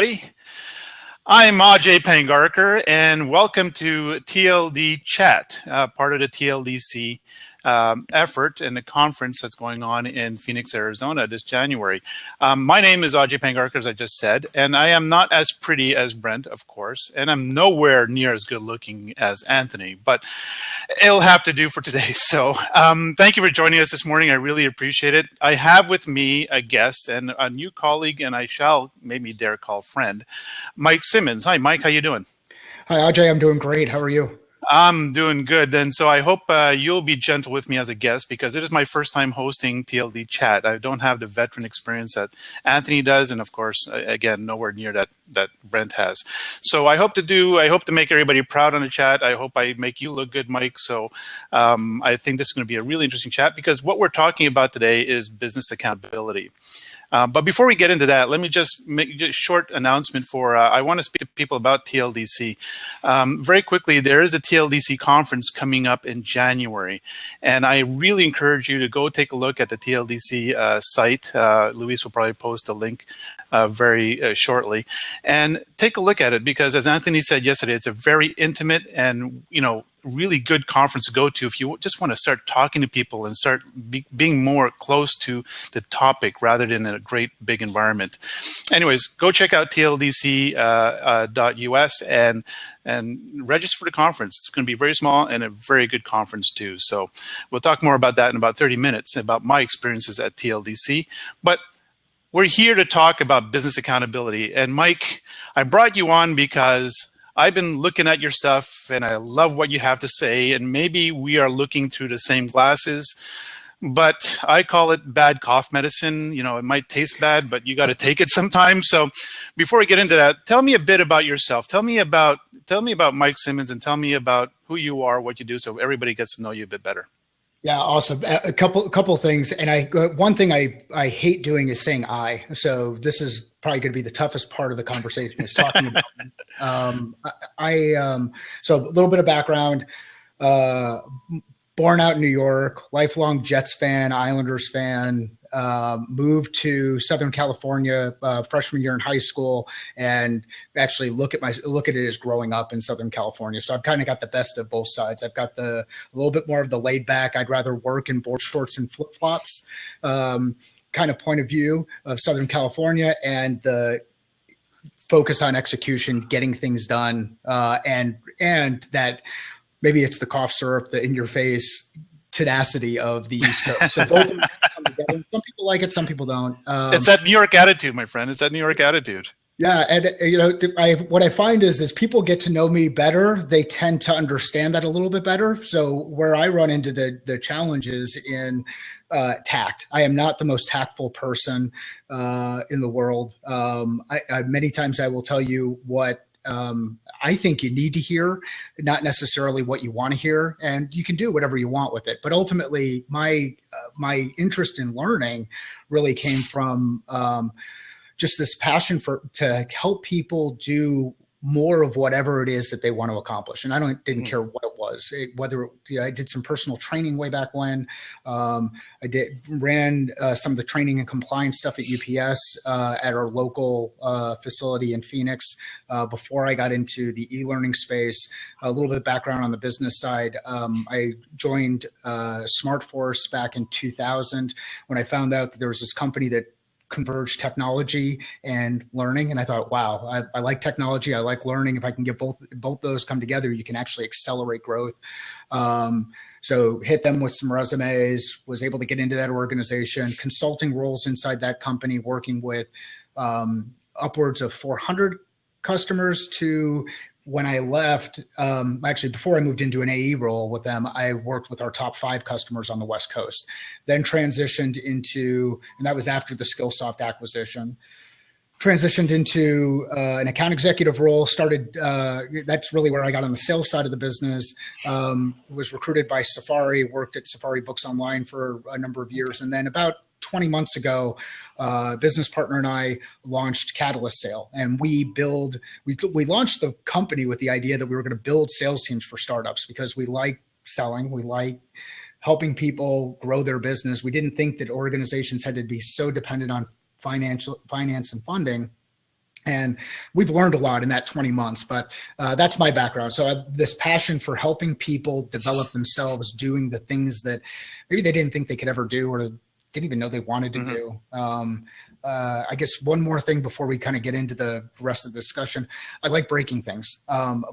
everybody. I'm Ajay Pangarkar, and welcome to TLDChat, part of the TLDC effort and the conference that's going on in Phoenix, Arizona this January. My name is Ajay Pangarkar, as I just said, and I am not as pretty as Brent, of course, and I'm nowhere near as good looking as Anthony, but it'll have to do for today. So thank you for joining us this morning. I really appreciate it. I have with me a guest and a new colleague, and I shall maybe dare call friend, Mike Simmons. Hi, Mike. How you doing? Hi, Ajay. I'm doing great. How are you? I'm doing good. And so I hope you'll be gentle with me as a guest because it is my first time hosting TLD Chat. I don't have the veteran experience that Anthony does. And of course, again, nowhere near that Brent has. So I hope to make everybody proud on the chat. I hope I make you look good, Mike. So I think this is going to be a really interesting chat because what we're talking about today is business accountability. But before we get into that, let me just make a short announcement for, I want to speak to people about TLDC. Very quickly, there is a TLDC conference coming up in January, and I really encourage you to go take a look at the TLDC site. Luis will probably post a link very shortly, and take a look at it because, as Anthony said yesterday, it's a very intimate and, really good conference to go to if you just want to start talking to people and start being more close to the topic rather than in a great big environment. Anyways, go check out tldc.us and register for the conference. It's going to be very small and a very good conference too. So we'll talk more about that in about 30 minutes about my experiences at TLDC. But we're here to talk about business accountability. And Mike, I brought you on because I've been looking at your stuff and I love what you have to say, and maybe we are looking through the same glasses, but I call it bad cough medicine. It might taste bad, but you got to take it sometimes. So before we get into that, tell me a bit about yourself. Tell me about Mike Simmons and tell me about who you are, what you do, so everybody gets to know you a bit better. Yeah, awesome. A couple of things, and one thing I hate doing is saying I. So this is probably going to be the toughest part of the conversation is talking about. So a little bit of background. Born out in New York, lifelong Jets fan, Islanders fan. Moved to Southern California freshman year in high school, and actually look at it as growing up in Southern California. So I've kind of got the best of both sides. I've got a little bit more of the laid back, I'd rather work in board shorts and flip flops kind of point of view of Southern California, and the focus on execution, getting things done, and that maybe it's the cough syrup, the in your face tenacity of the East Coast. So both of them come together. Some people like it, some people don't. It's that New York attitude, my friend. It's that New York attitude. Yeah, and what I find is people get to know me better. They tend to understand that a little bit better. So where I run into the challenges in tact. I am not the most tactful person in the world. Many times I will tell you what I think you need to hear, not necessarily what you want to hear, and you can do whatever you want with it. But ultimately, my interest in learning really came from just this passion to help people do more of whatever it is that they want to accomplish. And I didn't care what it was, I did some personal training way back when. I ran some of the training and compliance stuff at UPS at our local facility in Phoenix before I got into the e-learning space. A little bit of background on the business side. I joined SmartForce back in 2000 when I found out that there was this company that converge technology and learning. And I thought, wow, I like technology. I like learning. If I can get both those come together, you can actually accelerate growth. So hit them with some resumes, was able to get into that organization, consulting roles inside that company, working with upwards of 400 customers to when I left, actually before I moved into an AE role with them, I worked with our top 5 customers on the West Coast, then transitioned into, and that was after the Skillsoft acquisition, transitioned into an account executive role, that's really where I got on the sales side of the business, was recruited by Safari, worked at Safari Books Online for a number of years. And then about 20 months ago, a business partner and I launched Catalyst Sale, and we launched the company with the idea that we were going to build sales teams for startups because we like selling, we like helping people grow their business. We didn't think that organizations had to be so dependent on finance and funding. And we've learned a lot in that 20 months, but that's my background. So I have this passion for helping people develop themselves, doing the things that maybe they didn't think they could ever do, or didn't even know they wanted to do. I guess one more thing before we kind of get into the rest of the discussion. I like breaking things.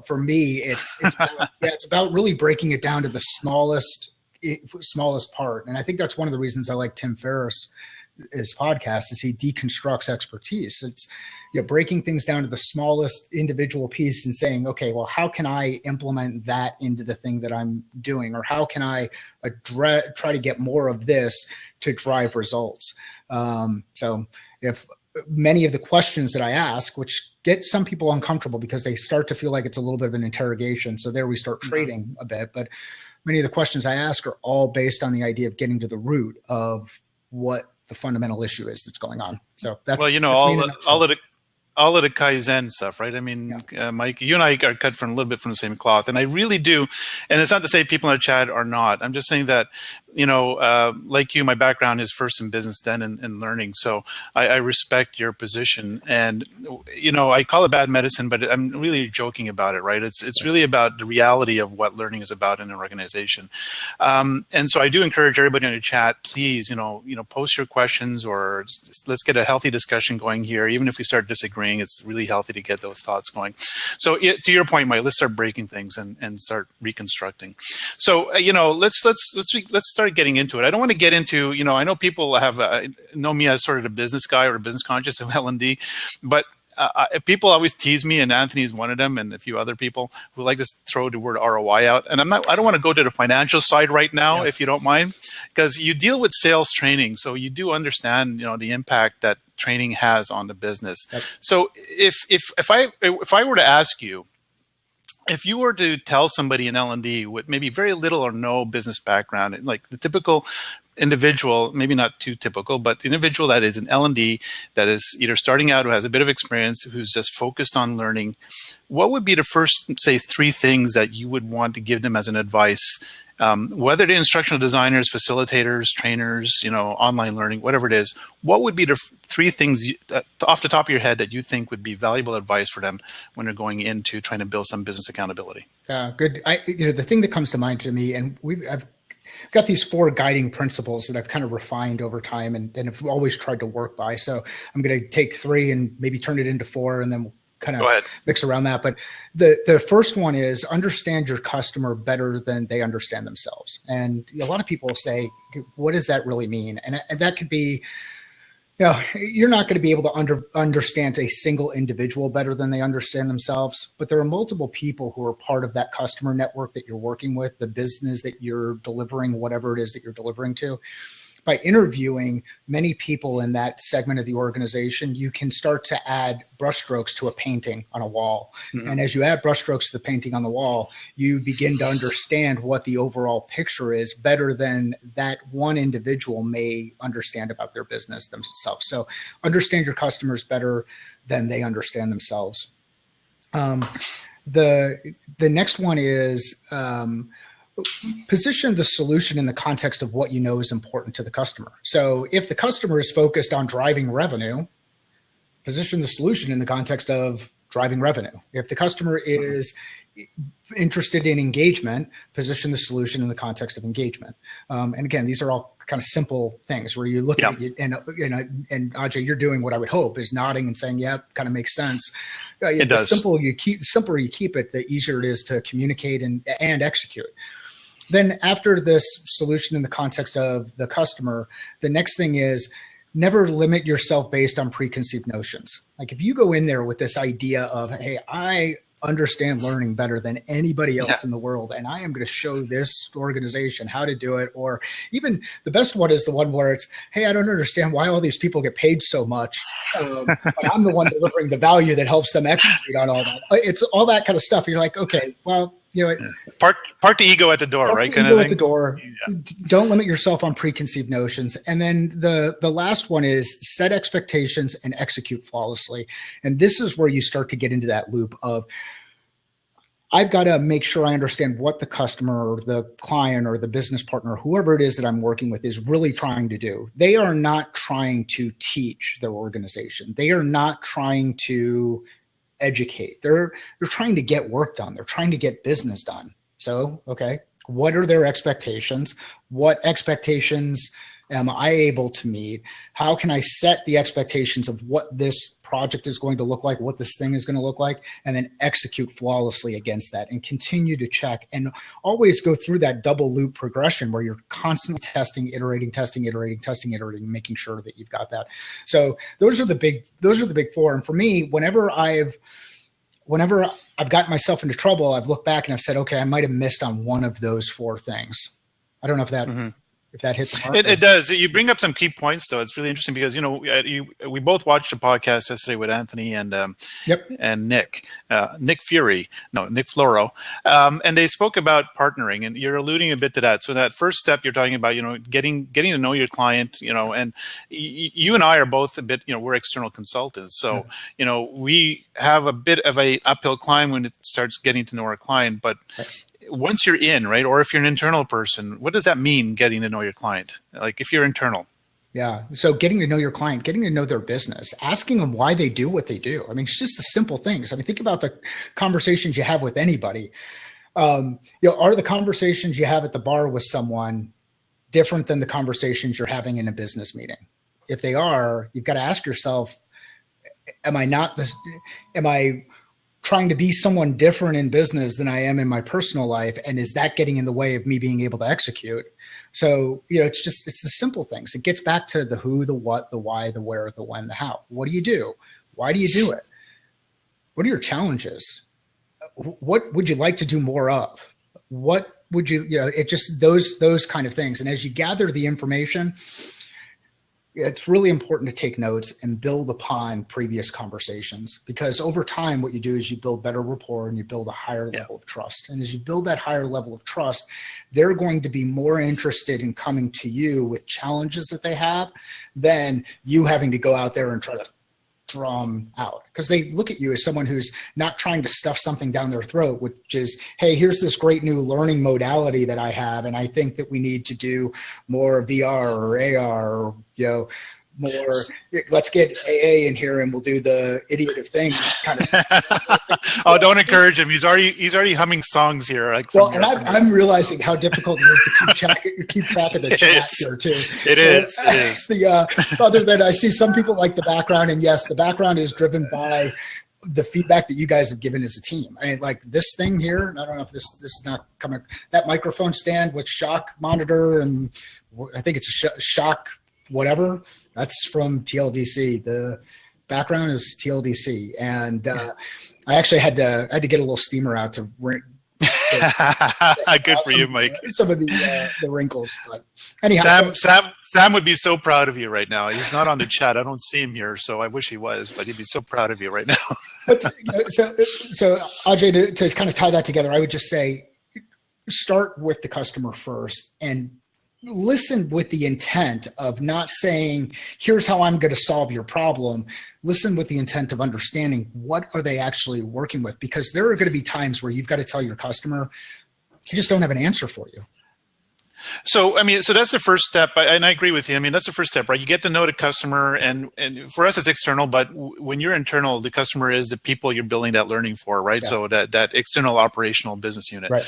For me, it's about really breaking it down to the smallest part. And I think that's one of the reasons I like Tim Ferriss' podcast, is he deconstructs expertise. It's, breaking things down to the smallest individual piece and saying, okay, well, how can I implement that into the thing that I'm doing? Or how can I try to get more of this to drive results? So if many of the questions that I ask, which get some people uncomfortable because they start to feel like it's a little bit of an interrogation. So there we start trading a bit, but many of the questions I ask are all based on the idea of getting to the root of what the fundamental issue is that's going on. So that's, all of the Kaizen stuff, right? I mean, Mike, you and I are cut from a little bit from the same cloth, and I really do. And it's not to say people in our chat are not. I'm just saying that, like you, my background is first in business, then in learning. So I respect your position, and I call it bad medicine, but I'm really joking about it, right? It's really about the reality of what learning is about in an organization. And so I do encourage everybody in the chat, please, post your questions, or let's get a healthy discussion going here. Even if we start disagreeing, it's really healthy to get those thoughts going. So to your point, Mike, let's start breaking things and start reconstructing. So let's start getting into it. I don't want to get into, I know people have know me as sort of the business guy or business conscious of L&D, but people always tease me, and Anthony is one of them, and a few other people who like to throw the word ROI out. And I don't want to go to the financial side right now, if you don't mind, because you deal with sales training, so you do understand, the impact that training has on the business. Yep. So if I were to ask you, if you were to tell somebody in L&D with maybe very little or no business background, like the typical individual, maybe not too typical, but the individual that is in L&D, that is either starting out, who has a bit of experience, who's just focused on learning, what would be the first, say, 3 things that you would want to give them as an advice? Whether they're instructional designers, facilitators, trainers, online learning, whatever it is, what would be the 3 things off the top of your head that you think would be valuable advice for them when they're going into trying to build some business accountability? Good. The thing that comes to mind to me, and I've got these 4 guiding principles that I've kind of refined over time and have always tried to work by. So I'm going to take 3 and maybe turn it into 4, and then we'll kind of mix around that. But the first one is understand your customer better than they understand themselves. And a lot of people say, what does that really mean? And that could be, you're not going to be able to understand a single individual better than they understand themselves, but there are multiple people who are part of that customer network that you're working with, the business that you're delivering, whatever it is that you're delivering to. By interviewing many people in that segment of the organization, you can start to add brushstrokes to a painting on a wall. Mm-hmm. And as you add brushstrokes to the painting on the wall, you begin to understand what the overall picture is better than that one individual may understand about their business themselves. So understand your customers better than they understand themselves. The next one is position the solution in the context of what you know is important to the customer. So if the customer is focused on driving revenue, position the solution in the context of driving revenue. If the customer is interested in engagement, position the solution in the context of engagement. And again, these are all kind of simple things where you look at it and Ajay, you're doing what I would hope is nodding and saying, yeah, kind of makes sense. It does. The simpler you keep it, the easier it is to communicate and execute. Then after this solution in the context of the customer, the next thing is never limit yourself based on preconceived notions. Like if you go in there with this idea of, hey, I understand learning better than anybody else in the world, and I am going to show this organization how to do it. Or even the best one is the one where it's, hey, I don't understand why all these people get paid so much, but I'm the one delivering the value that helps them execute on all that. It's all that kind of stuff. You're like, okay, well, park the ego at the door, right? Kind of thing. At the door. Yeah. Don't limit yourself on preconceived notions. And then the last one is set expectations and execute flawlessly. And this is where you start to get into that loop of, I've got to make sure I understand what the customer or the client or the business partner, whoever it is that I'm working with, is really trying to do. They are not trying to teach their organization. They are not trying to educate. They're trying to get work done. They're trying to get business done. So, okay, what are their expectations? What expectations am I able to meet? How can I set the expectations of what this project is going to look like, what this thing is going to look like, and then execute flawlessly against that and continue to check and always go through that double loop progression where you're constantly testing, iterating, making sure that you've got that. So those are the big four. And for me, whenever I've gotten myself into trouble, I've looked back and I've said, okay, I might have missed on one of those four things. I don't know if that if that hits the mark. It does. You bring up some key points, though. It's really interesting because we both watched a podcast yesterday with Anthony and Nick Floro, and they spoke about partnering, and you're alluding a bit to that. So that first step you're talking about, getting to know your client, and you and I are both a bit, we're external consultants, so we have a bit of a uphill climb when it starts getting to know our client, but. Right. Once you're in, right, or if you're an internal person, what does that mean, getting to know your client? Like if you're internal. Yeah. So getting to know your client, getting to know their business, asking them why they do what they do. I mean, it's just the simple things. I mean, think about the conversations you have with anybody. Are the conversations you have at the bar with someone different than the conversations you're having in a business meeting? If they are, you've got to ask yourself, am I trying to be someone different in business than I am in my personal life? And is that getting in the way of me being able to execute? So, it's the simple things. It gets back to the who, the what, the why, the where, the when, the how. What do you do? Why do you do it? What are your challenges? What would you like to do more of? What would it just those kind of things. And as you gather the information, it's really important to take notes and build upon previous conversations, because over time, what you do is you build better rapport and you build a higher level of trust. And as you build that higher level of trust, they're going to be more interested in coming to you with challenges that they have than you having to go out there and try to drum out, because they look at you as someone who's not trying to stuff something down their throat, which is, hey, here's this great new learning modality that I have, and I think that we need to do more VR or AR, or more, let's get AA in here and we'll do the idiot of things kind of. Oh, don't encourage him. He's already humming songs here. I'm realizing how difficult it is to keep track of the chat here too. It is. Other than I see some people like the background, and yes, the background is driven by the feedback that you guys have given as a team. I mean, like this thing here, I don't know if this is not coming, that microphone stand with shock monitor, and I think it's a shock whatever, that's from TLDC. The background is TLDC, and I actually had to get a little steamer out to ring. Good for you, Mike. Some of the wrinkles, but anyhow, Sam would be so proud of you right now. He's not on the chat. I don't see him here, so I wish he was, but he'd be so proud of you right now. But, so Ajay, to kind of tie that together, I would just say, start with the customer first and listen with the intent of not saying, here's how I'm going to solve your problem. Listen with the intent of understanding what are they actually working with, because there are going to be times where you've got to tell your customer, I just don't have an answer for you. So that's the first step, and I agree with you. I mean, that's the first step, right? You get to know the customer, and for us, it's external. But when you're internal, the customer is the people you're building that learning for, right? Yeah. So that external operational business unit. Right.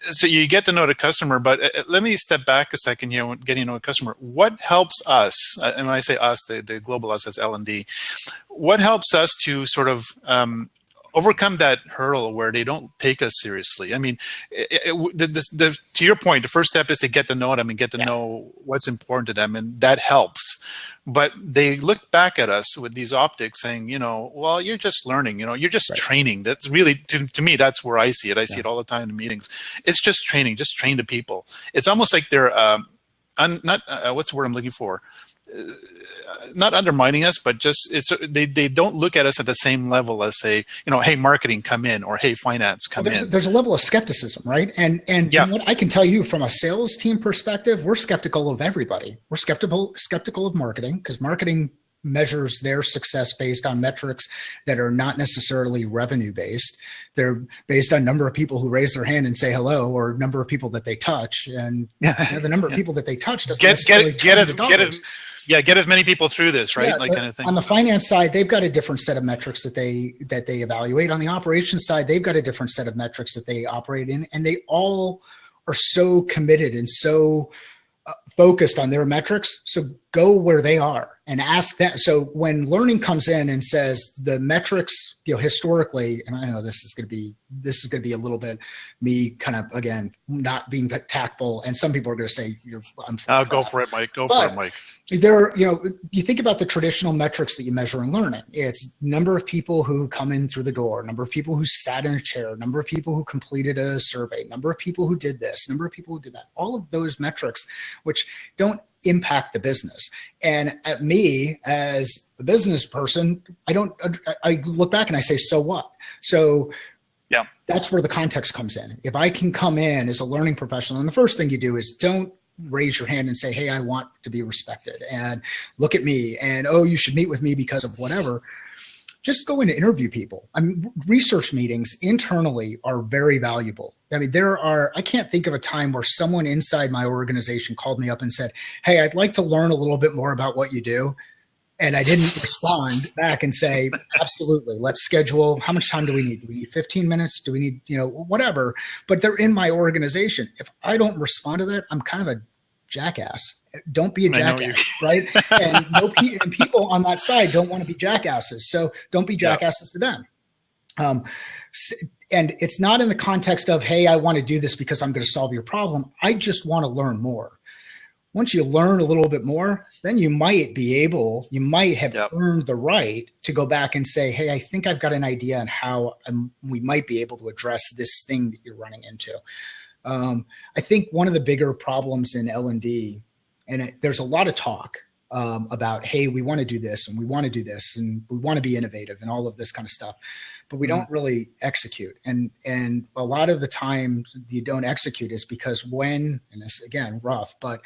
So you get to know the customer, but let me step back a second here. Getting to know a customer, what helps us? And when I say us, the global us as L&D, what helps us to sort of overcome that hurdle where they don't take us seriously? I mean, to your point, the first step is to get to know them and get to know what's important to them, and that helps. But they look back at us with these optics saying, well, you're just learning, you're just training. That's really, to me, that's where I see it. I see it all the time in the meetings. It's just training, just train the people. It's almost like they're what's the word I'm looking for? Not undermining us, but just they don't look at us at the same level as say, hey, marketing, come in, or hey, finance, come in. There's a level of skepticism, right? And what I can tell you from a sales team perspective, we're skeptical of everybody. We're skeptical of marketing, because marketing measures their success based on metrics that are not necessarily revenue based. They're based on number of people who raise their hand and say hello, or number of people that they touch. And the number of people that they touch doesn't necessarily get as many people through this, right? Kind of thing. On the finance side, they've got a different set of metrics that they evaluate. On the operations side, they've got a different set of metrics that they operate in, and they all are so committed and so focused on their metrics. So go where they are and ask that. So when learning comes in and says the metrics, historically, and I know this is going to be a little bit me kind of, again, not being tactful. And some people are going to say, go for it, Mike. Go for it, Mike. There, you think about the traditional metrics that you measure in learning. It's number of people who come in through the door, number of people who sat in a chair, number of people who completed a survey, number of people who did this, number of people who did that. All of those metrics, which don't impact the business. And at me as a business person, I look back and I say, so what? So yeah, that's where the context comes in. If I can come in as a learning professional, and the first thing you do is don't raise your hand and say, hey, I want to be respected, and look at me, and oh, you should meet with me because of whatever. Just go in and interview people. I mean, research meetings internally are very valuable. I mean, I can't think of a time where someone inside my organization called me up and said, hey, I'd like to learn a little bit more about what you do. And I didn't respond back and say, absolutely, let's schedule. How much time do we need? Do we need 15 minutes? Do we need, whatever? But they're in my organization. If I don't respond to that, I'm kind of a jackass. Don't be a jackass, right? And people on that side don't want to be jackasses. So don't be jackasses to them. And it's not in the context of, hey, I want to do this because I'm going to solve your problem. I just want to learn more. Once you learn a little bit more, then you might have earned the right to go back and say, hey, I think I've got an idea on how we might be able to address this thing that you're running into. I think one of the bigger problems in L&D, and there's a lot of talk about, hey, we want to do this and we want to do this and we want to be innovative and all of this kind of stuff, but we don't really execute. And a lot of the time you don't execute is because and this again, rough, but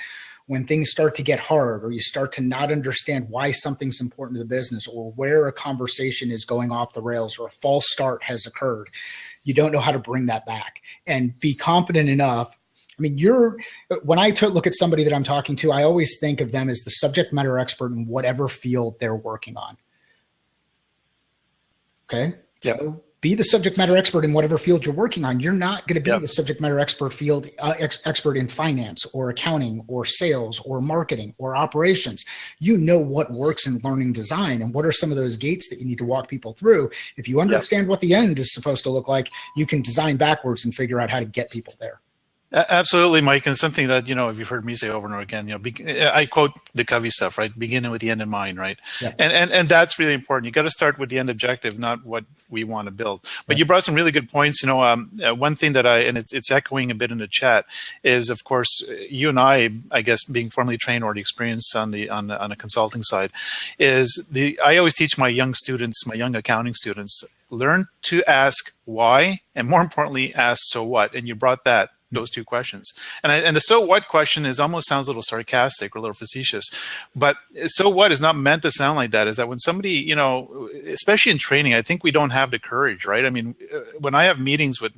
when things start to get hard, or you start to not understand why something's important to the business, or where a conversation is going off the rails, or a false start has occurred, you don't know how to bring that back and be confident enough. I mean, when I look at somebody that I'm talking to, I always think of them as the subject matter expert in whatever field they're working on. Okay. Yeah. So be the subject matter expert in whatever field you're working on. You're not going to be the subject matter expert expert in finance or accounting or sales or marketing or operations. You know what works in learning design and what are some of those gates that you need to walk people through. If you understand what the end is supposed to look like, you can design backwards and figure out how to get people there. Absolutely, Mike, and something that, if you've heard me say over and over again, I quote the Covey stuff, right? Beginning with the end in mind, right? Yeah. And that's really important. You got to start with the end objective, not what we want to build. But you brought some really good points. One thing that it's echoing a bit in the chat is, of course, you and I guess, being formally trained or the experience on a consulting side, I always teach my young accounting students, learn to ask why, and more importantly, ask so what. And you brought those two questions. And the so what question almost sounds a little sarcastic or a little facetious, but so what is not meant to sound like that. Is that when somebody, especially in training, I think we don't have the courage, right? I mean, when I have meetings with,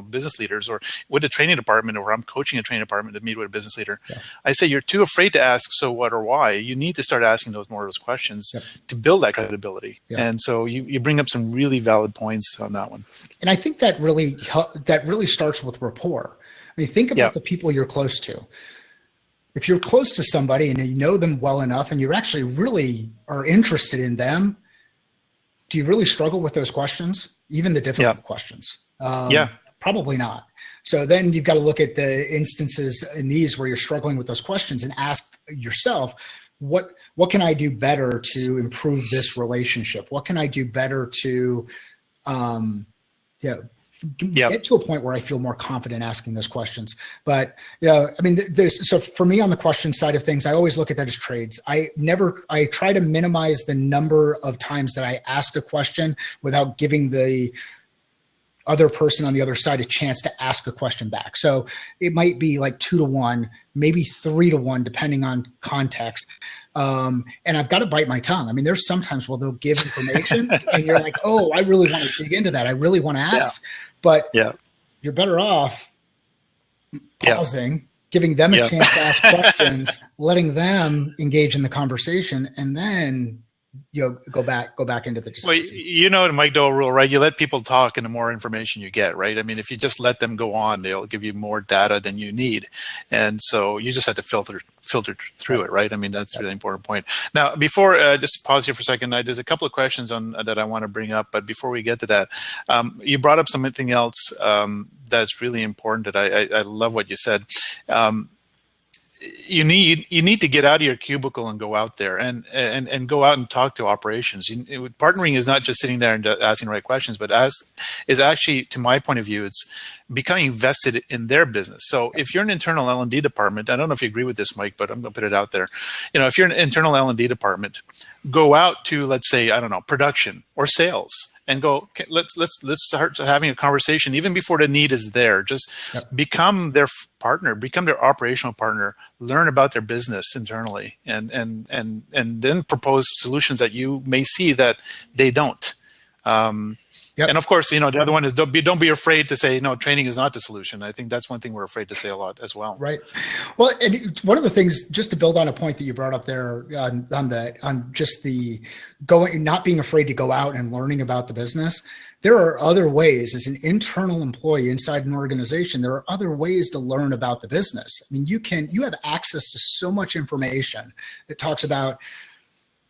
business leaders or with a training department, or I'm coaching a training department to meet with a business leader, I say, you're too afraid to ask so what or why. You need to start asking those questions to build that credibility. And so you bring up some really valid points on that one. And I think that really starts with rapport. I mean, think about the people you're close to. If you're close to somebody and you know them well enough and you actually really are interested in them, do you really struggle with those questions? Even the difficult questions? Probably not. So then you've got to look at the instances in these where you're struggling with those questions and ask yourself, what can I do better to improve this relationship? What can I do better to get to a point where I feel more confident asking those questions. But I mean, so for me on the question side of things, I always look at that as trades. I try to minimize the number of times that I ask a question without giving the other person on the other side a chance to ask a question back. So it might be like 2 to 1, maybe 3 to 1, depending on context. And I've got to bite my tongue. I mean, there's sometimes where they'll give information and you're like, oh, I really want to dig into that. I really want to ask. But you're better off pausing, giving them a chance to ask questions, letting them engage in the conversation, and then go back into the discussion. Well, the Mike Doe rule, right? You let people talk, and the more information you get, right? I mean, if you just let them go on, they'll give you more data than you need, and so you just have to filter through it, right? I mean, that's a really important point. Now, before just pause here for a second, there's a couple of questions on that I want to bring up, but before we get to that, you brought up something else that's really important. That I love what you said. You need to get out of your cubicle and go out there and go out and talk to operations. Partnering is not just sitting there and asking the right questions, but is actually, to my point of view, it's becoming invested in their business. So if you're an internal L&D department, I don't know if you agree with this, Mike, but I'm going to put it out there. If you're an internal L&D department, go out to, let's say, I don't know, production or sales, and go, okay, let's start having a conversation even before the need is there. Just become their partner, become their operational partner, learn about their business internally, and then propose solutions that you may see that they don't. And of course, the other one is don't be afraid to say, no, training is not the solution. I think that's one thing we're afraid to say a lot as well. Right. Well, and one of the things, just to build on a point that you brought up there on just the not being afraid to go out and learning about the business. There are other ways as an internal employee inside an organization. There are other ways to learn about the business. I mean, you have access to so much information that talks about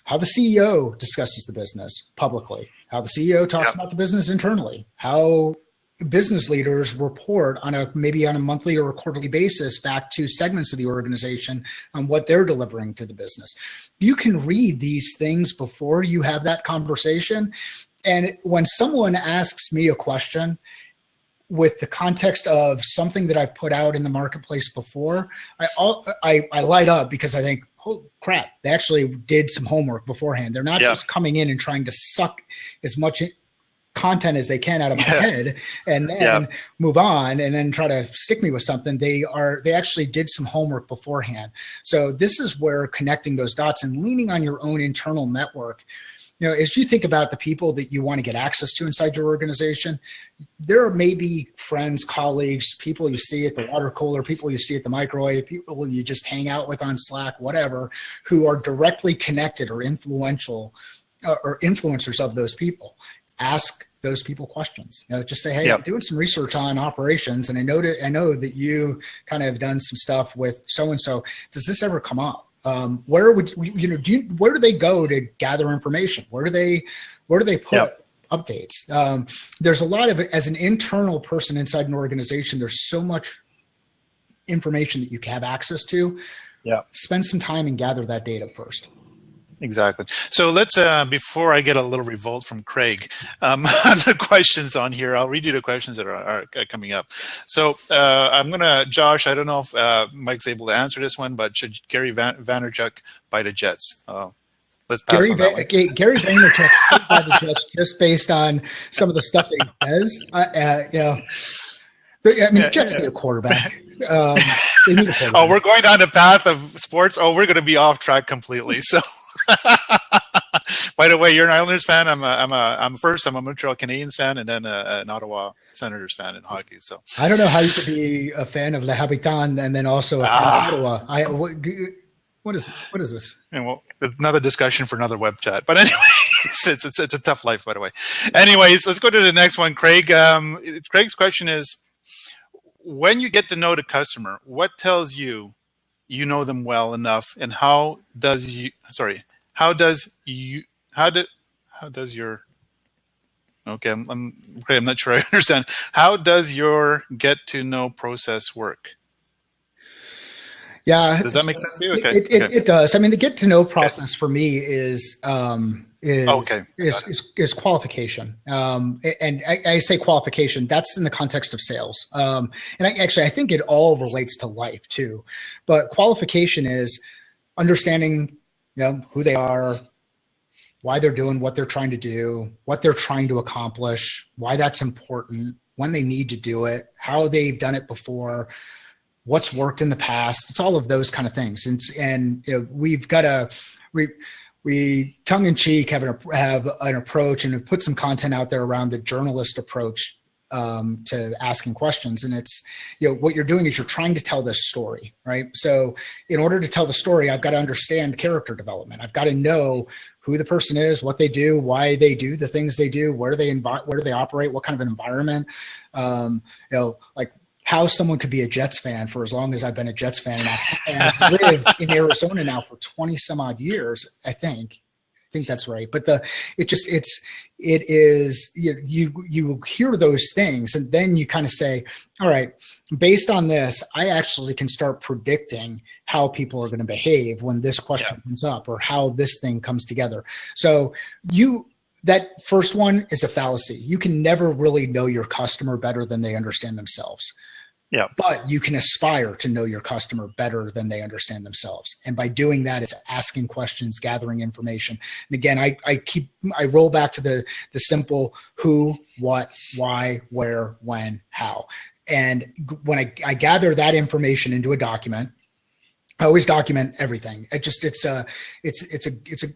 how the CEO discusses the business publicly, how the CEO talks about the business internally, how business leaders report maybe on a monthly or a quarterly basis back to segments of the organization on what they're delivering to the business. You can read these things before you have that conversation. And when someone asks me a question with the context of something that I've put out in the marketplace before, I light up, because I think, oh crap, they actually did some homework beforehand. They're not just coming in and trying to suck as much content as they can out of my head and then move on and then try to stick me with something. They actually did some homework beforehand. So this is where connecting those dots and leaning on your own internal network. As you think about the people that you want to get access to inside your organization, there may be friends, colleagues, people you see at the water cooler, people you see at the microwave, people you just hang out with on Slack, whatever, who are directly connected or influential or influencers of those people. Ask those people questions. Just say, hey, I'm doing some research on operations, and I know that you kind of have done some stuff with so-and-so. Does this ever come up? Where do they go to gather information? Where do they put updates? There's a lot of, as an internal person inside an organization, there's so much information that you can have access to. Spend some time and gather that data first. Exactly. So let's, before I get a little revolt from Craig on the questions on here, I'll read you the questions that are coming up. So I'm going to, Josh, I don't know if Mike's able to answer this one, but should Gary Vaynerchuk buy the Jets? Let's pass on that one. Gary Vaynerchuk should buy the Jets just based on some of the stuff that he says. The Jets need a quarterback. They need a quarterback. Oh, we're going down the path of sports. Oh, we're going to be off track completely. So, by the way, you're an Islanders fan. I'm a Montreal Canadiens fan, and then an Ottawa Senators fan in hockey. So I don't know how you could be a fan of Le Habitant and then also a fan of Ottawa. What is this? And well, another discussion for another web chat. But anyway, it's a tough life, by the way. Anyways, let's go to the next one. Craig. Craig's question is: when you get to know the customer, what tells you know them well enough, and how does your okay, I'm not sure I understand. How does your get to know process work? Yeah. Does that make sense to you? Okay. It does. I mean, the get to know process for me is qualification. And I say qualification, that's in the context of sales. And I think it all relates to life too. But qualification is understanding, who they are, why they're doing what they're trying to do, what they're trying to accomplish, why that's important, when they need to do it, how they've done it before, what's worked in the past. It's all of those kind of things. And you know, we've got we tongue in cheek have an approach, and have put some content out there around the journalist approach to asking questions. And it's, you know, what you're doing is you're trying to tell this story, right? So in order to tell the story, I've got to understand character development. I've got to know who the person is, what they do, why they do the things they do, where do they operate, what kind of an environment, you know, like how someone could be a Jets fan for as long as I've been a Jets fan. And I've lived in Arizona now for 20 some odd years, I think that's right. But it is, you hear those things, and then you kind of say, all right, based on this, I actually can start predicting how people are going to behave when this question comes up, or how this thing comes together. So that first one is a fallacy. You can never really know your customer better than they understand themselves. Yeah. But you can aspire to know your customer better than they understand themselves. And by doing that, it's asking questions, gathering information. And again, I roll back to the simple who, what, why, where, when, how. And when I gather that information into a document, I always document everything.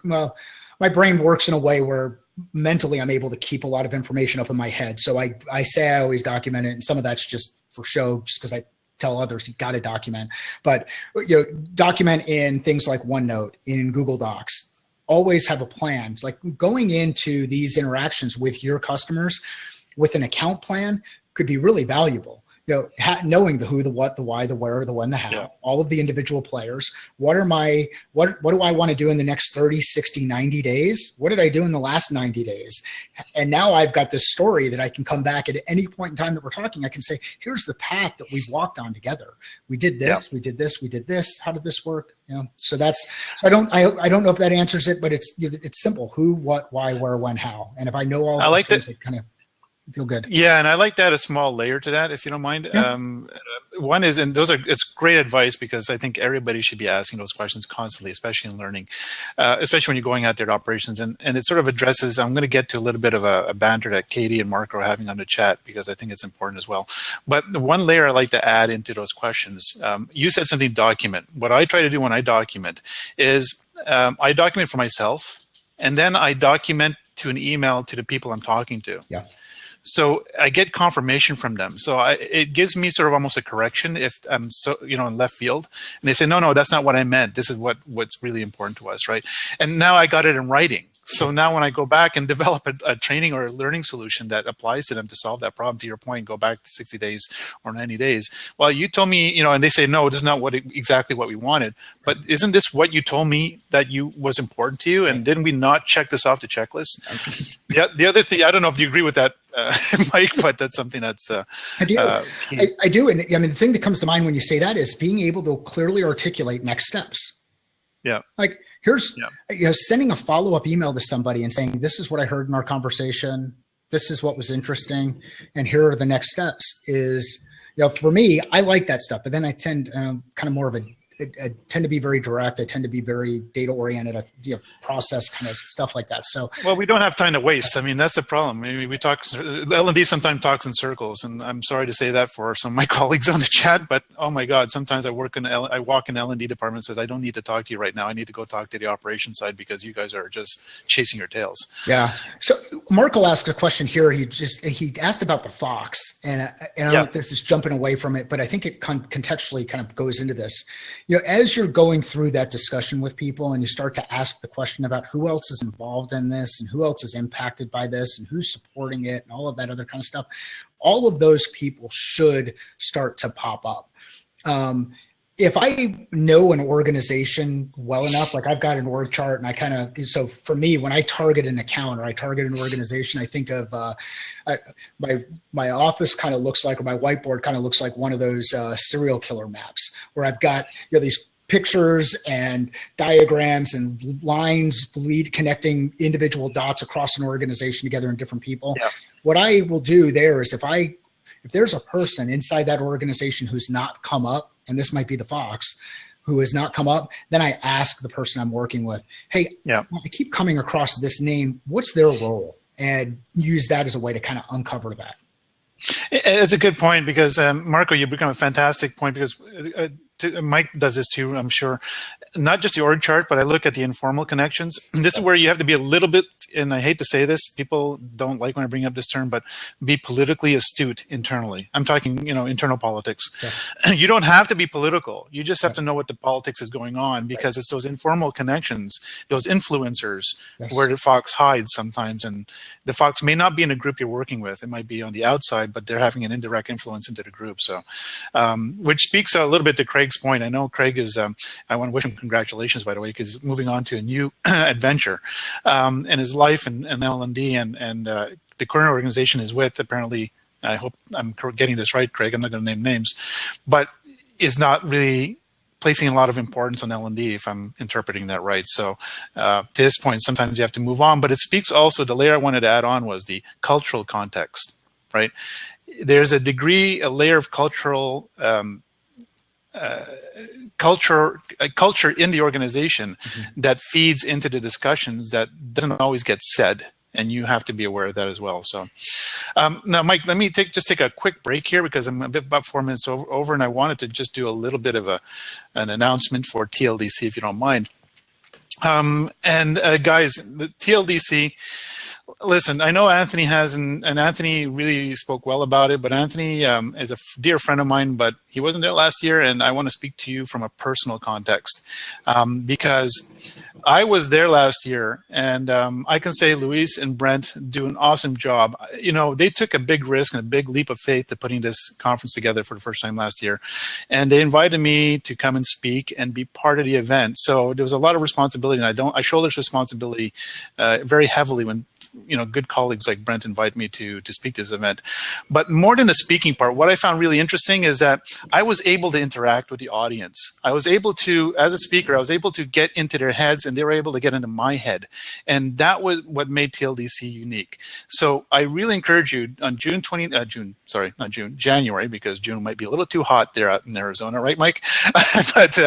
Well, my brain works in a way where mentally I'm able to keep a lot of information up in my head. So I say I always document it, and some of that's just for show, just because I tell others you got to document. But you know, document in things like OneNote, in Google Docs. Always have a plan. Like going into these interactions with your customers with an account plan could be really valuable. You know, knowing the who, the what, the why, the where, the when, the how, all of the individual players. What do I want to do in the next 30, 60, 90 days? What did I do in the last 90 days? And now I've got this story that I can come back at any point in time that we're talking. I can say, here's the path that we've walked on together. We did this, we did this, we did this. How did this work? You know, so I don't know if that answers it, but it's simple. Who, what, why, where, when, how. And if I know all those things, it kind of feel good. Yeah, and I like that, a small layer to that, if you don't mind. Yeah. One is, and it's great advice, because I think everybody should be asking those questions constantly, especially in learning, especially when you're going out there to operations. And it sort of addresses, I'm going to get to a little bit of a banter that Katie and Mark are having on the chat, because I think it's important as well. But the one layer I like to add into those questions, you said something, document. What I try to do when I document is I document for myself, and then I document to an email to the people I'm talking to. Yeah. So I get confirmation from them. So it gives me sort of almost a correction if I'm in left field, and they say, no, that's not what I meant. This is what's really important to us, right? And now I got it in writing. So now when I go back and develop a training or a learning solution that applies to them to solve that problem, to your point, go back to 60 days or 90 days. Well, you told me, and they say, no, this is not exactly what we wanted. But isn't this what you told me that was important to you? And didn't we not check this off the checklist? The other thing, I don't know if you agree with that, Mike, but that's something that's I do. I do. And I mean, the thing that comes to mind when you say that is being able to clearly articulate next steps. Yeah. Like here's, sending a follow-up email to somebody and saying, this is what I heard in our conversation. This is what was interesting. And here are the next steps is, for me, I like that stuff, but then I tend kind of more of I tend to be very direct. I tend to be very data oriented, process kind of stuff like that. So, well, we don't have time to waste. I mean, that's the problem. I mean, we talk, L&D sometimes talks in circles, and I'm sorry to say that for some of my colleagues on the chat, but oh my God, sometimes I walk in L&D department, says, I don't need to talk to you right now. I need to go talk to the operations side because you guys are just chasing your tails. Yeah. So Marco asked a question here. He asked about the Fox, and I don't know if this is jumping away from it, but I think it contextually kind of goes into this. As you're going through that discussion with people and you start to ask the question about who else is involved in this and who else is impacted by this and who's supporting it and all of that other kind of stuff, all of those people should start to pop up. If I know an organization well enough, like I've got an org chart and so for me, when I target an account or I target an organization, I think of my office kind of looks like, or my whiteboard kind of looks like one of those serial killer maps where I've got these pictures and diagrams and lines connecting individual dots across an organization together in different people. Yeah. What I will do there is if there's a person inside that organization who's not come up, and this might be the Fox, who has not come up, then I ask the person I'm working with, hey, I keep coming across this name. What's their role? And use that as a way to kind of uncover that. It's a good point because Marco, you become a fantastic point because Mike does this too, I'm sure. Not just the org chart, but I look at the informal connections. This is where you have to be a little bit, and I hate to say this, people don't like when I bring up this term, but be politically astute internally. I'm talking, internal politics. Yes. You don't have to be political. You just have to know what the politics is going on, because it's those informal connections, those influencers, where the fox hides sometimes. And the fox may not be in a group you're working with. It might be on the outside, but they're having an indirect influence into the group. So, which speaks a little bit to Craig's point. I know Craig is, I want to wish him congratulations, by the way, because he's moving on to a new adventure in his life and L&D, and the current organization is with, apparently, I hope I'm getting this right, Craig, I'm not going to name names, but is not really placing a lot of importance on L&D, if I'm interpreting that right. So to this point, sometimes you have to move on, but it speaks also, the layer I wanted to add on was the cultural context, right? There's a layer of culture in the organization that feeds into the discussions that doesn't always get said, and you have to be aware of that as well. So now, Mike, let me just take a quick break here, because I'm about 4 minutes over, and I wanted to just do a little bit of an announcement for TLDC, if you don't mind. Guys, the TLDC, listen, I know Anthony hasn't, and Anthony really spoke well about it, but Anthony is a dear friend of mine, but he wasn't there last year, and I want to speak to you from a personal context, because I was there last year, and I can say Luis and Brent do an awesome job. They took a big risk and a big leap of faith to putting this conference together for the first time last year, and they invited me to come and speak and be part of the event. So there was a lot of responsibility, and I shoulder this responsibility very heavily when good colleagues like Brent invite me to speak to this event. But more than the speaking part, what I found really interesting is that I was able to interact with the audience. I was able to, as a speaker, I was able to get into their heads, and they were able to get into my head. And that was what made TLDC unique. So I really encourage you on January, because June might be a little too hot there out in Arizona, right, Mike? But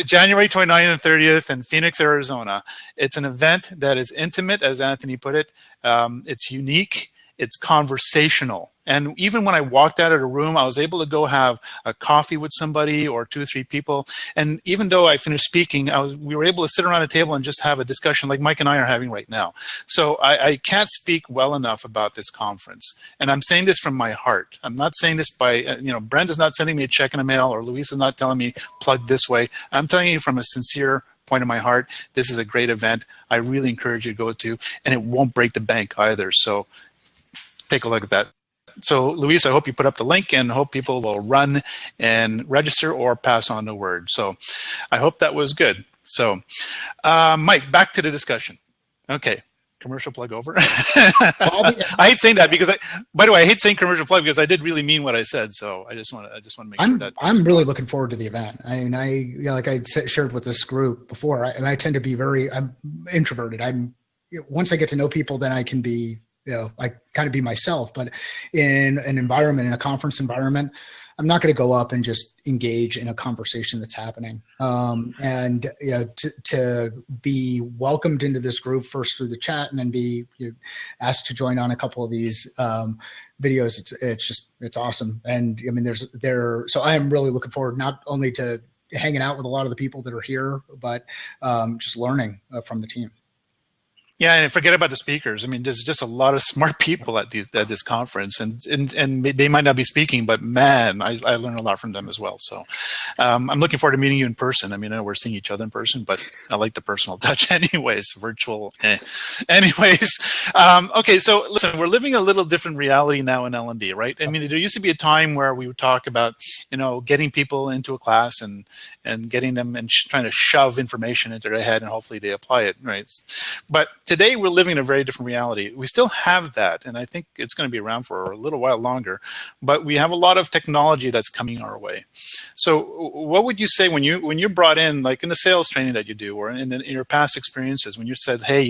January 29th and 30th in Phoenix, Arizona. It's an event that is intimate, as Anthony put it. It's unique. It's conversational. And even when I walked out of the room, I was able to go have a coffee with somebody or 2 or 3 people. And even though I finished speaking, we were able to sit around a table and just have a discussion like Mike and I are having right now. So I can't speak well enough about this conference. And I'm saying this from my heart. I'm not saying this by, Brent is not sending me a check in the mail, or Luis is not telling me plug this way. I'm telling you from a sincere point of my heart, this is a great event. I really encourage you to go to, and it won't break the bank either. So take a look at that. So, Luis, I hope you put up the link, and hope people will run and register or pass on the word. So I hope that was good. So, Mike, back to the discussion. Okay. Commercial plug over. I hate saying that because by the way, I hate saying commercial plug because I did really mean what I said. So I just want to make sure that I'm really looking forward to the event. I mean, like I shared with this group before, I tend to be I'm introverted. Once I get to know people, then I can be, I kind of be myself, but in an environment, in a conference environment, I'm not going to go up and just engage in a conversation that's happening. And to be welcomed into this group first through the chat, and then be asked to join on a couple of these videos, it's awesome. And I mean, so I am really looking forward not only to hanging out with a lot of the people that are here, but just learning from the team. Yeah, and forget about the speakers. I mean, there's just a lot of smart people at this conference, and they might not be speaking, but man, I learned a lot from them as well. So I'm looking forward to meeting you in person. I mean, I know we're seeing each other in person, but I like the personal touch anyways, virtual. Anyways, okay, so listen, we're living a little different reality now in L&D, right? I mean, there used to be a time where we would talk about, getting people into a class and getting them and trying to shove information into their head, and hopefully they apply it, right? But today, we're living in a very different reality. We still have that, and I think it's going to be around for a little while longer, but we have a lot of technology that's coming our way. So what would you say when you're brought in, like in the sales training that you do, or in your past experiences, when you said, hey,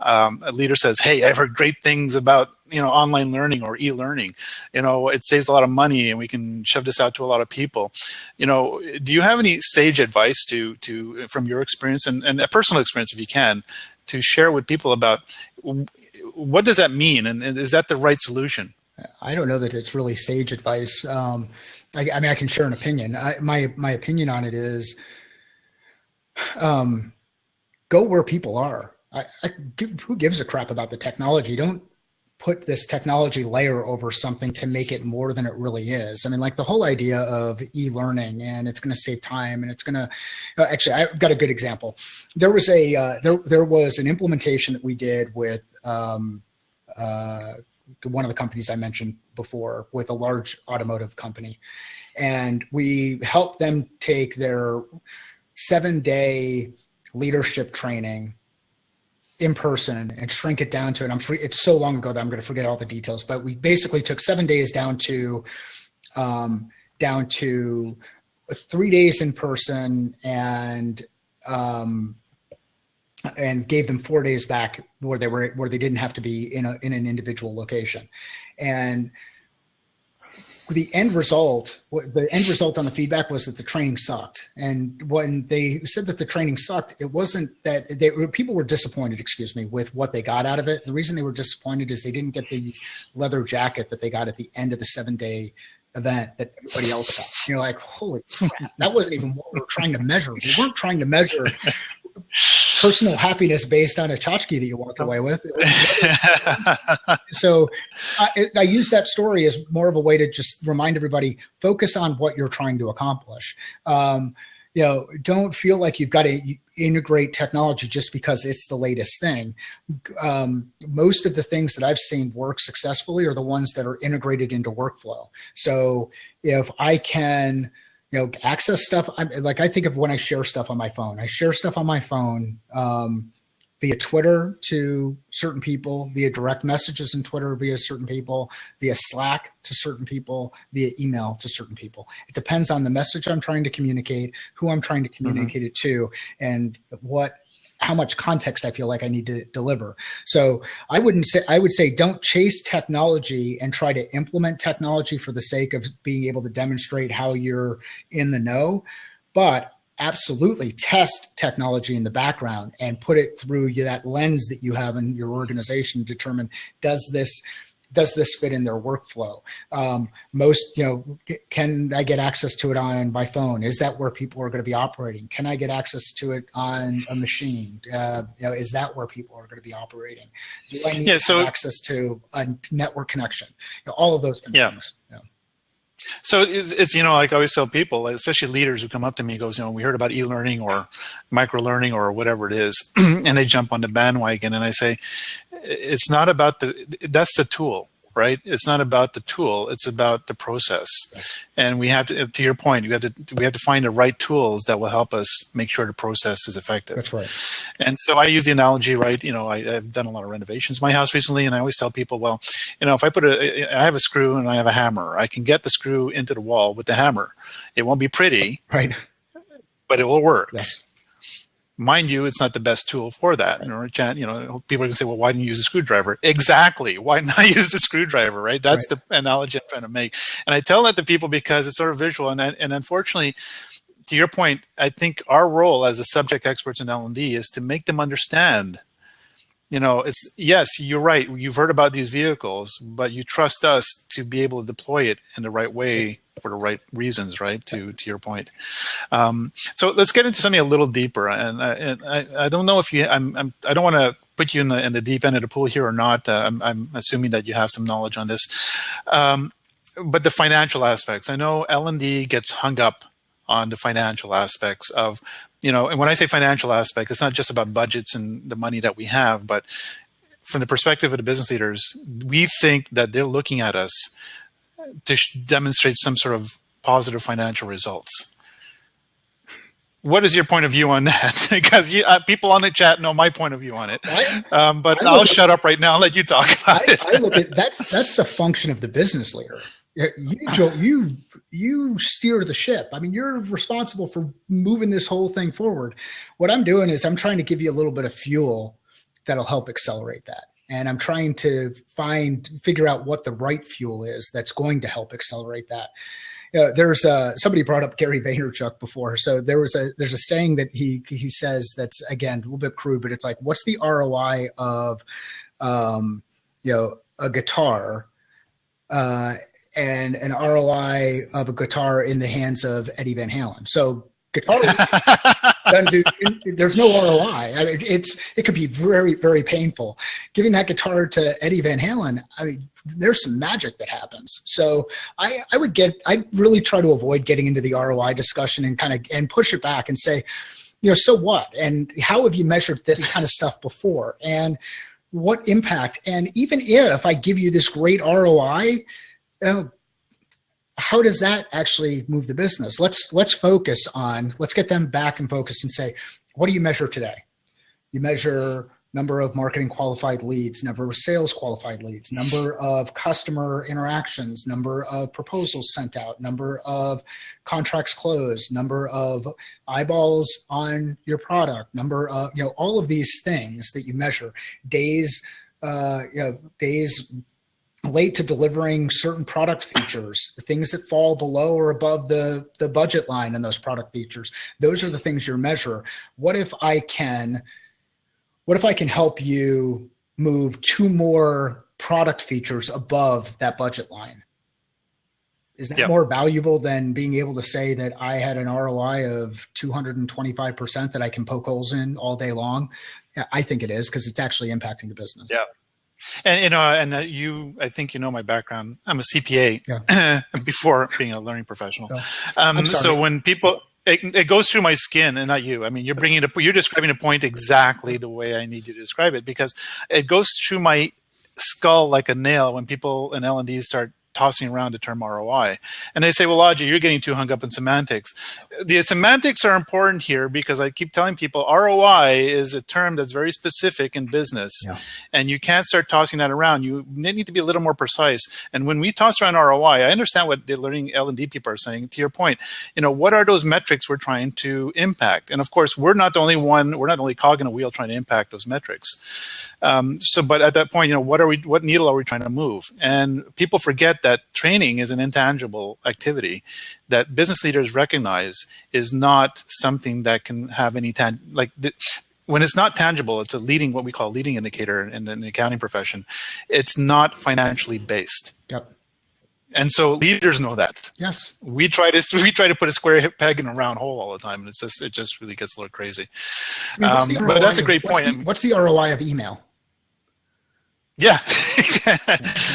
a leader says, hey, I've heard great things about online learning or e-learning, it saves a lot of money and we can shove this out to a lot of people. Do you have any sage advice from your experience and a personal experience, if you can, to share with people about what does that mean, and is that the right solution? I don't know that it's really sage advice. I mean, I can share an opinion. My opinion on it is, go where people are. Who gives a crap about the technology? Don't put this technology layer over something to make it more than it really is. I mean, like the whole idea of e-learning, and it's going to save time, and it's going to actually, I've got a good example. There was there was an implementation that we did with one of the companies I mentioned before, with a large automotive company, and we helped them take their 7-day leadership training in person and shrink it down to, and it's so long ago that I'm going to forget all the details, but we basically took 7 days down to 3 days in person, and gave them 4 days back where they didn't have to be in an individual location. And the end result on the feedback was that the training sucked. And when they said that the training sucked, it wasn't that people were disappointed, with what they got out of it. The reason they were disappointed is they didn't get the leather jacket that they got at the end of the 7-day event that everybody else got. You're like, holy crap, that wasn't even what we were trying to measure. We weren't trying to measure personal happiness based on a tchotchke that you walked away with. So I use that story as more of a way to just remind everybody, focus on what you're trying to accomplish. Don't feel like you've got to integrate technology just because it's the latest thing. Most of the things that I've seen work successfully are the ones that are integrated into workflow. So if I can access stuff, I think of when I share stuff on my phone. I share stuff on my phone via Twitter to certain people, via direct messages in Twitter via certain people, via Slack to certain people, via email to certain people. It depends on the message I'm trying to communicate, who I'm trying to communicate it to, and how much context I feel like I need to deliver. So I would say don't chase technology and try to implement technology for the sake of being able to demonstrate how you're in the know, but absolutely test technology in the background and put it through that lens that you have in your organization to determine, does this fit in their workflow? Can I get access to it on my phone? Is that where people are going to be operating? Can I get access to it on a machine? Is that where people are going to be operating? Do I need to have access to a network connection? All of those kind of things. Yeah. So it's like I always tell people, especially leaders who come up to me, goes, we heard about e-learning or micro-learning or whatever it is, and they jump on the bandwagon, and I say, it's not about that's the tool, right? It's not about the tool, it's about the process. Yes. And we have to your point, we have to find the right tools that will help us make sure the process is effective. That's right. And so I use the analogy, right? I've done a lot of renovations in my house recently, and I always tell people, well, if I I have a screw and I have a hammer, I can get the screw into the wall with the hammer. It won't be pretty, right? But it will work. Yes. Mind you, it's not the best tool for that. Right. People are going to say, well, why didn't you use a screwdriver? Exactly. Why not use the screwdriver, right? That's right. The analogy I'm trying to make. And I tell that to people because it's sort of visual. And unfortunately, to your point, I think our role as the subject experts in L&D is to make them understand, yes, you're right. You've heard about these vehicles, but you trust us to be able to deploy it in the right way for the right reasons, right? To your point. So let's get into something a little deeper. And I don't know if I don't want to put you in the deep end of the pool here or not. I'm assuming that you have some knowledge on this. But the financial aspects, I know L&D gets hung up on the financial aspects of, and when I say financial aspect, it's not just about budgets and the money that we have, but from the perspective of the business leaders, we think that they're looking at us to demonstrate some sort of positive financial results. What is your point of view on that? Because people on the chat know my point of view on it. But I'll shut up right now and let you talk about it. I look at that's the function of the business leader. You steer the ship. I mean, you're responsible for moving this whole thing forward. What I'm doing is I'm trying to give you a little bit of fuel that'll help accelerate that. And I'm trying to figure out what the right fuel is that's going to help accelerate that. There's somebody brought up Gary Vaynerchuk before. So there's a saying that he says that's, again, a little bit crude, but it's like, what's the ROI of a guitar and an ROI of a guitar in the hands of Eddie Van Halen. So guitar there's no ROI. I mean, it could be very, very painful. Giving that guitar to Eddie Van Halen, I mean, there's some magic that happens. So I really try to avoid getting into the ROI discussion and push it back and say, so what? And how have you measured this kind of stuff before? And what impact? And even if I give you this great ROI, how does that actually move the business? Let's get them back and focus and say, what do you measure today? You measure number of marketing qualified leads, number of sales qualified leads, number of customer interactions, number of proposals sent out, number of contracts closed, number of eyeballs on your product, number of, all of these things that you measure, days late to delivering certain product features, things that fall below or above the budget line in those product features. Those are the things you measure. What if I can help you move 2 more product features above that budget line? Is that more valuable than being able to say that I had an ROI of 225% that I can poke holes in all day long? Yeah, I think it is, because it's actually impacting the business. Yeah. And I think my background. I'm a CPA before being a learning professional. So when people, it goes through my skin, and not you. I mean, you're describing a point exactly the way I need you to describe it, because it goes through my skull like a nail when people in L&D start tossing around the term ROI. And they say, well, Ajay, you're getting too hung up in semantics. The semantics are important here, because I keep telling people ROI is a term that's very specific in business. Yeah. And you can't start tossing that around. You need to be a little more precise. And when we toss around ROI, I understand what the learning L&D people are saying. To your point, what are those metrics we're trying to impact? And of course, we're not the only cog in a wheel trying to impact those metrics. But at that point, what needle are we trying to move? And people forget that training is an intangible activity that business leaders recognize is not something that can have any when it's not tangible, it's what we call a leading indicator in the accounting profession. It's not financially based. Yep. And so leaders know that. Yes. We try to put a square peg in a round hole all the time, and it just really gets a little crazy. But that's a great point. What's the ROI of email? Yeah.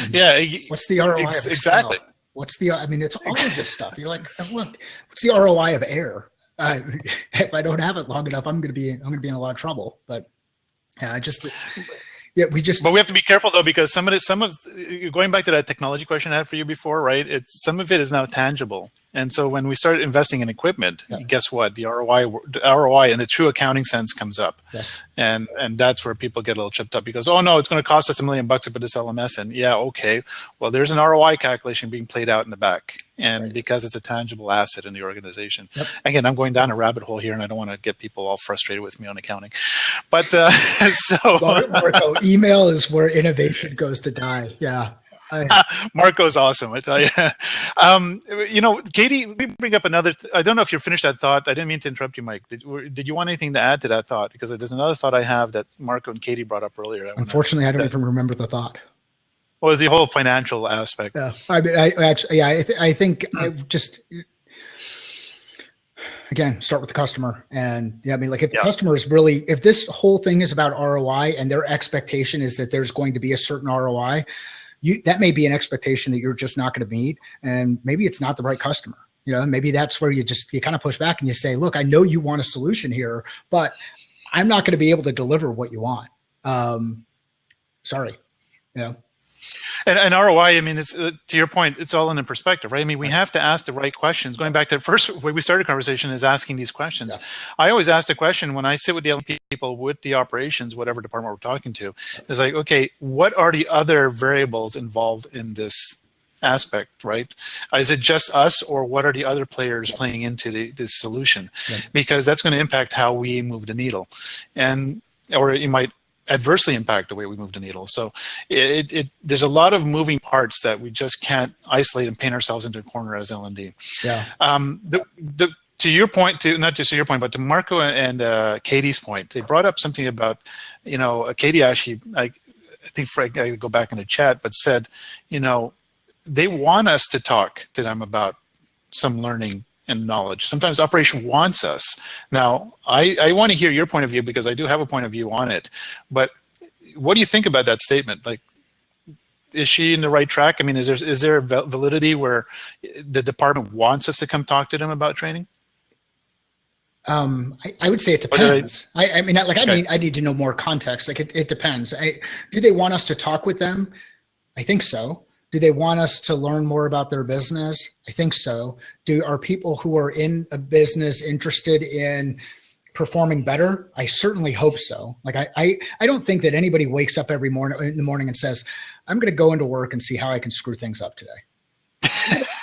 Yeah. What's the ROI of Excel? Exactly. It's all of this stuff. You're like, look, what's the ROI of air? If I don't have it long enough, I'm going to be in a lot of trouble. But but we have to be careful, though, because some of going back to that technology question I had for you before, right? Some of it is now tangible. And so when we start investing in equipment, guess what? The ROI in the true accounting sense comes up. Yes. And that's where people get a little chipped up, because, oh no, it's going to cost us $1 million to put this LMS in. Yeah, okay. Well, there's an ROI calculation being played out in the back. And because it's a tangible asset in the organization. Yep. Again, I'm going down a rabbit hole here, and I don't want to get people all frustrated with me on accounting. But Marco, email is where innovation goes to die. Yeah. Marco's awesome, I tell you. Katie, we bring up another. I don't know if you finished that thought. I didn't mean to interrupt you, Mike. Did you want anything to add to that thought? Because there's another thought I have that Marco and Katie brought up earlier. Unfortunately, I don't even remember the thought. What was the whole financial aspect? Yeah, I think I just again start with the customer, and if the customer is really, if this whole thing is about ROI and their expectation is that there's going to be a certain ROI. That may be an expectation that you're just not going to meet, and maybe it's not the right customer. Maybe that's where you kind of push back and you say, look, I know you want a solution here, but I'm not going to be able to deliver what you want. Sorry. And ROI, it's to your point, it's all in the perspective, right? We have to ask the right questions. Going back to the first way we started the conversation is asking these questions. Yeah. I always ask the question when I sit with the people, with the operations, whatever department we're talking to, is like, okay, what are the other variables involved in this aspect, right? Is it just us, or what are the other players playing into this solution? Yeah. Because that's going to impact how we move the needle, or it might adversely impact the way we move the needle. So there's a lot of moving parts that we just can't isolate and paint ourselves into a corner as L&D. Yeah. To your point, not just to your point, but to Marco and Katie's point, they brought up something about, Katie actually, I think Frank, I go back in the chat, but said, they want us to talk to them about some learning and knowledge. Sometimes operation wants us. Now, I want to hear your point of view because I do have a point of view on it. But what do you think about that statement? Like, is she in the right track? I mean, is there a validity where the department wants us to come talk to them about training? I would say it depends. I mean, like, okay. I need to know more context. Like, it depends. Do they want us to talk with them? I think so. Do they want us to learn more about their business? I think so. Are people who are in a business interested in performing better? I certainly hope so. Like, I don't think that anybody wakes up every morning in the morning and says, I'm going to go into work and see how I can screw things up today.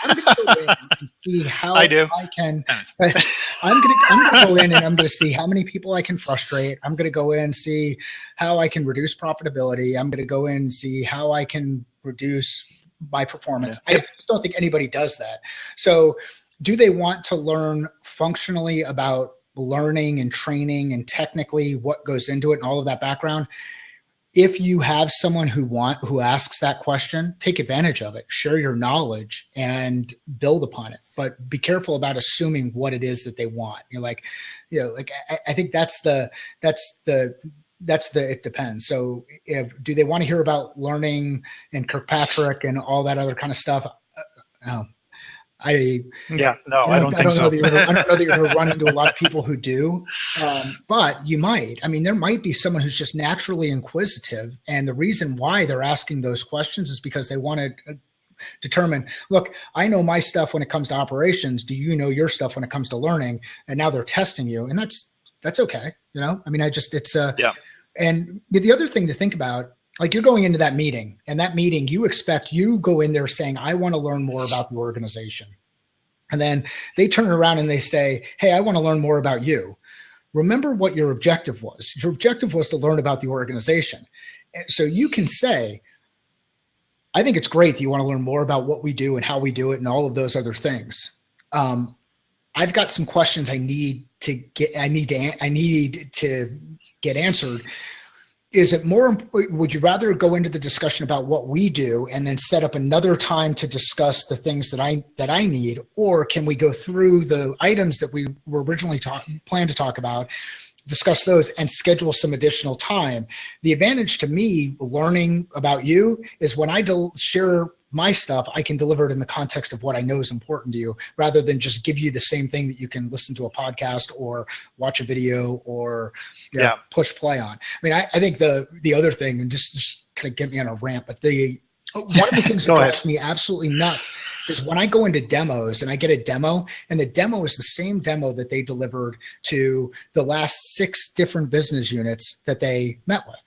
I'm going to go in and see how I can. I'm going to go in and I'm going to see how many people I can frustrate. I'm going to go in and see how I can reduce profitability. I'm going to go in and see how I can reduce my performance. Yeah. I just don't think anybody does that. So do they want to learn functionally about learning and training and technically what goes into it and all of that background? If you have someone who asks that question, take advantage of it, share your knowledge and build upon it, but be careful about assuming what it is that they want. You're like, I think that's the, it depends. So do they want to hear about learning and Kirkpatrick and all that other kind of stuff? I don't think so. I don't know that you're going to run into a lot of people who do, but you might. I mean, there might be someone who's just naturally inquisitive, and the reason why they're asking those questions is because they want to determine, look, I know my stuff when it comes to operations. Do you know your stuff when it comes to learning? And now they're testing you, and that's okay. I mean, And the other thing to think about, like, you're going into that meeting, and that meeting, you go in there saying, I want to learn more about the organization. And then they turn around and they say, hey, I want to learn more about you. Remember what your objective was. Your objective was to learn about the organization. So you can say, I think it's great that you want to learn more about what we do and how we do it and all of those other things. I've got some questions I need to get answered. Is it more, would you rather go into the discussion about what we do and then set up another time to discuss the things that I need? Or can we go through the items that we were originally planned to talk about, discuss those, and schedule some additional time? The advantage to me learning about you is when I share my stuff, I can deliver it in the context of what I know is important to you, rather than just give you the same thing that you can listen to a podcast or watch a video or push play on. I mean, I think the other thing, and just kind of get me on a rant, but one of the things that drives me absolutely nuts is when I go into demos and I get a demo, and the demo is the same demo that they delivered to the last 6 different business units that they met with.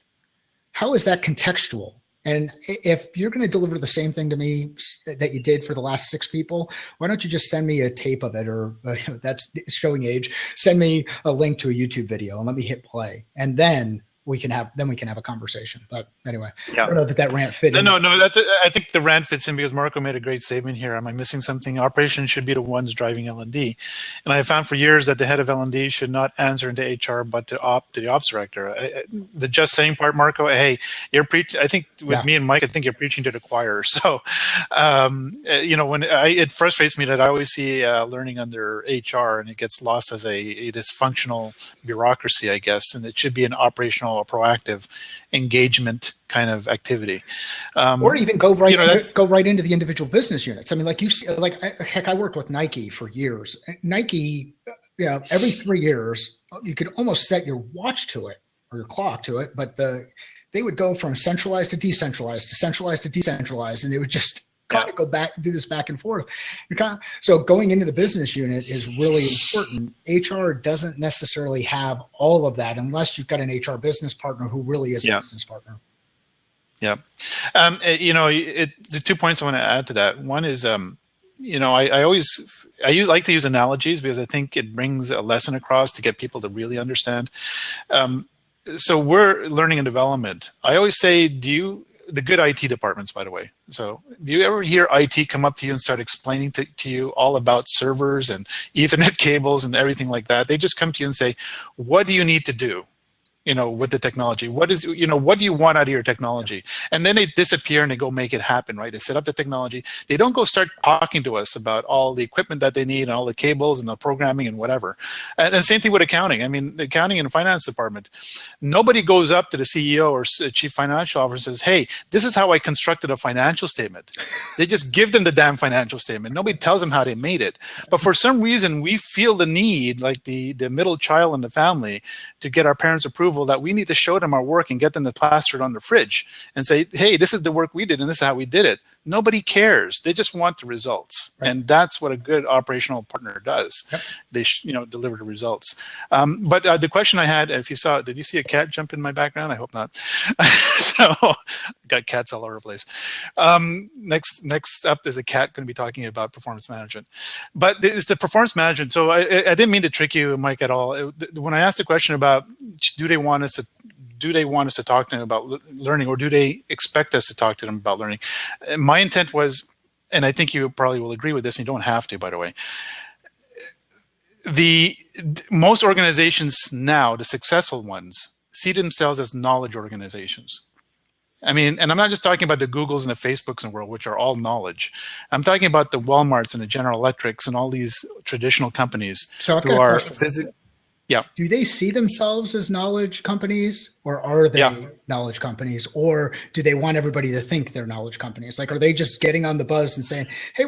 How is that contextual? And if you're going to deliver the same thing to me that you did for the last 6 people, why don't you just send me a tape of it, or that's showing age. Send me a link to a YouTube video and let me hit play. And then we can have a conversation. But anyway, I don't know that rant fit in. No. I think the rant fits in because Marco made a great statement here. Am I missing something? Operations should be the ones driving L&D. And I have found for years that the head of L&D should not answer into HR, but to the ops director. The just saying part, Marco, hey, you're preaching. I think with me and Mike, I think you're preaching to the choir. So, it frustrates me that I always see learning under HR, and it gets lost as a dysfunctional bureaucracy, I guess, and it should be an operational, a proactive engagement kind of activity, or even go right into the individual business units. I mean, I worked with Nike for years. Nike, every 3 years, you could almost set your watch to it or your clock to it, but they would go from centralized to decentralized to centralized to decentralized, and they would just kind of go back, do this back and forth. So going into the business unit is really important. HR doesn't necessarily have all of that unless you've got an HR business partner who really is a business partner. Yeah. The 2 points I want to add to that. One is, I like to use analogies because I think it brings a lesson across to get people to really understand. So we're learning and development. I always say, the good IT departments, by the way. So do you ever hear IT come up to you and start explaining to you all about servers and Ethernet cables and everything like that? They just come to you and say, what do you need to do? with the technology. What do you want out of your technology? And then they disappear and they go make it happen, right? They set up the technology. They don't go start talking to us about all the equipment that they need and all the cables and the programming and whatever. And same thing with accounting. I mean, the accounting and finance department, nobody goes up to the CEO or chief financial officer and says, hey, this is how I constructed a financial statement. They just give them the damn financial statement. Nobody tells them how they made it. But for some reason, we feel the need, like the middle child in the family, to get our parents' approval that we need to show them our work and get them to plaster it on the fridge and say, hey, this is the work we did and this is how we did it. Nobody cares. They just want the results. Right. And that's what a good operational partner does. Yep. They deliver the results. But the question I had, if you saw, did you see a cat jump in my background? I hope not. So got cats all over the place. Next up is a cat going to be talking about performance management. But it's the performance management. So I didn't mean to trick you, Mike, at all. When I asked the question about do they want us to talk to them about learning, or do they expect us to talk to them about learning? My intent was, and I think you probably will agree with this, and you don't have to, by the way, most organizations now, the successful ones, see themselves as knowledge organizations. I mean, and I'm not just talking about the Googles and the Facebooks in the world, which are all knowledge. I'm talking about the Walmarts and the General Electrics and all these traditional companies who are physical. Yeah. Do they see themselves as knowledge companies, or are they knowledge companies, or do they want everybody to think they're knowledge companies? Like, are they just getting on the buzz and saying, hey,